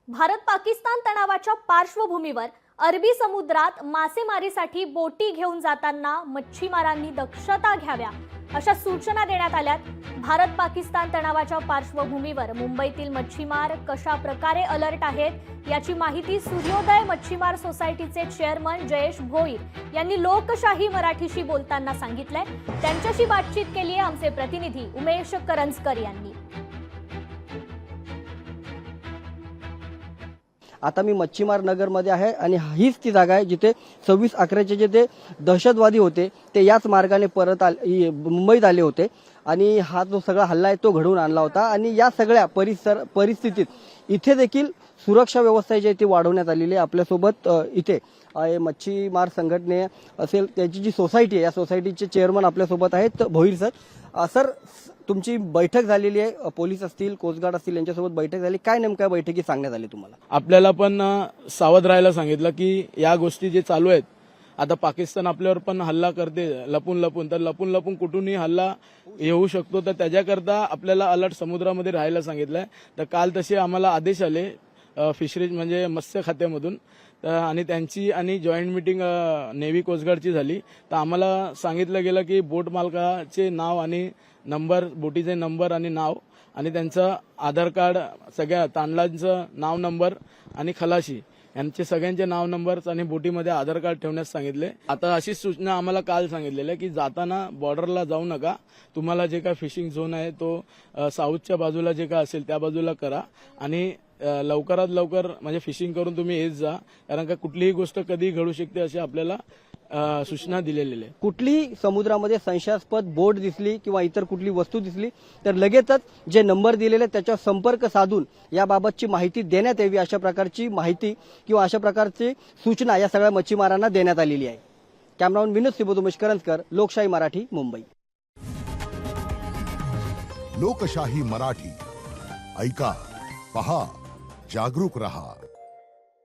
भारत पाकिस्तान तणावाच्या पार्श्वभूमीवर अरबी समुद्रात मासेमारीसाठी बोटी घेऊन जाताना मच्छीमारांनी दक्षता घ्याव्या अशा सूचना देण्यात आल्यात। भारत पाकिस्तान तणावाच्या पार्श्वभूमीवर मुंबईतील मच्छीमार कशा प्रकारे अलर्ट आहेत याची माहिती सूर्योदय मच्छीमार सोसायटीचे चेअरमन जयेश भोईर यांनी लोकशाही मराठीशी बोलताना सांगितलंय। त्यांच्याशी बातचीत केली आहे आमचे प्रतिनिधी उमेश करंजकर यांनी। आता मी मच्छीमार नगरमध्ये आहे आणि हीच ती जागा आहे जिथे 26/11चे जे ते दहशतवादी होते ते याच मार्गाने परत मुंबईत आले होते आणि हा जो सगळा हल्ला आहे तो घडवून आणला होता। आणि या सगळ्या परिस्थितीत इथे देखील सुरक्षा व्यवस्था जी ती वाढवण्यात आलेली आहे। आपल्यासोबत इथे मच्छीमार संघटने असेल त्याची जी सोसायटी आहे या सोसायटीचे चेअरमन आपल्यासोबत आहेत भोईर सर। सर, तुमची बैठक झालेली आहे, पोलीस असतील कोस्ट गार्ड असतील यांच्यासोबत बैठक झाली, काय नेमक्या बैठकीत सांगण्यात आली तुम्हाला? आपल्याला पण सावध राहायला सांगितलं की या गोष्टी जे चालू आहेत, आता पाकिस्तान आपल्यावर पण हल्ला करते लपून लपून कुठूनही हल्ला येऊ शकतो, तर त्याच्याकरता आपल्याला अलर्ट समुद्रामध्ये राहायला सांगितलंय। तर काल तसे आम्हाला आदेश आले फिशरीज म्हणजे मत्स्य खात्यामधून आणि त्यांची आणि जॉईंट मीटिंग नेव्ही कोस्टगार्डची झाली। तर आम्हाला सांगितलं गेलं की बोट मालकाचे नाव आणि नंबर, बोटीचे नंबर आणि नाव आणि त्यांचं आधार कार्ड, सगळ्या तांडलांचं नाव नंबर आणि खलाशी यांचे सगळ्यांचे नाव नंबर आणि बोटीमध्ये आधार कार्ड ठेवण्यास सांगितले। आता अशी सूचना आम्हाला काल सांगितलेली आहे की जाताना बॉर्डरला जाऊ नका, तुम्हाला जे काय फिशिंग झोन आहे तो साऊथच्या बाजूला जे काय असेल त्या बाजूला करा आणि लवकरात लवकर म्हणजे फिशिंग करून तुम्ही येत जा, कारण का कुठलीही गोष्ट कधी घडू शकते अशी आपल्याला सूचना दिलेली आहे। कुठली समुद्रामध्ये संशयास्पद बोट दिसली किंवा इतर कुठली वस्तू दिसली तर लगेचच जे नंबर दिलेले त्याच्यावर संपर्क साधून याबाबतची माहिती देण्यात यावी अशा प्रकारची माहिती किंवा अशा प्रकारची सूचना या सगळ्या मच्छीमारांना देण्यात आलेली आहे। कॅमेरामन विनोद सिबोध, उमेश करंजकर, लोकशाही मराठी, मुंबई। लोकशाही मराठी ऐका, पहा, जागरूक रहा।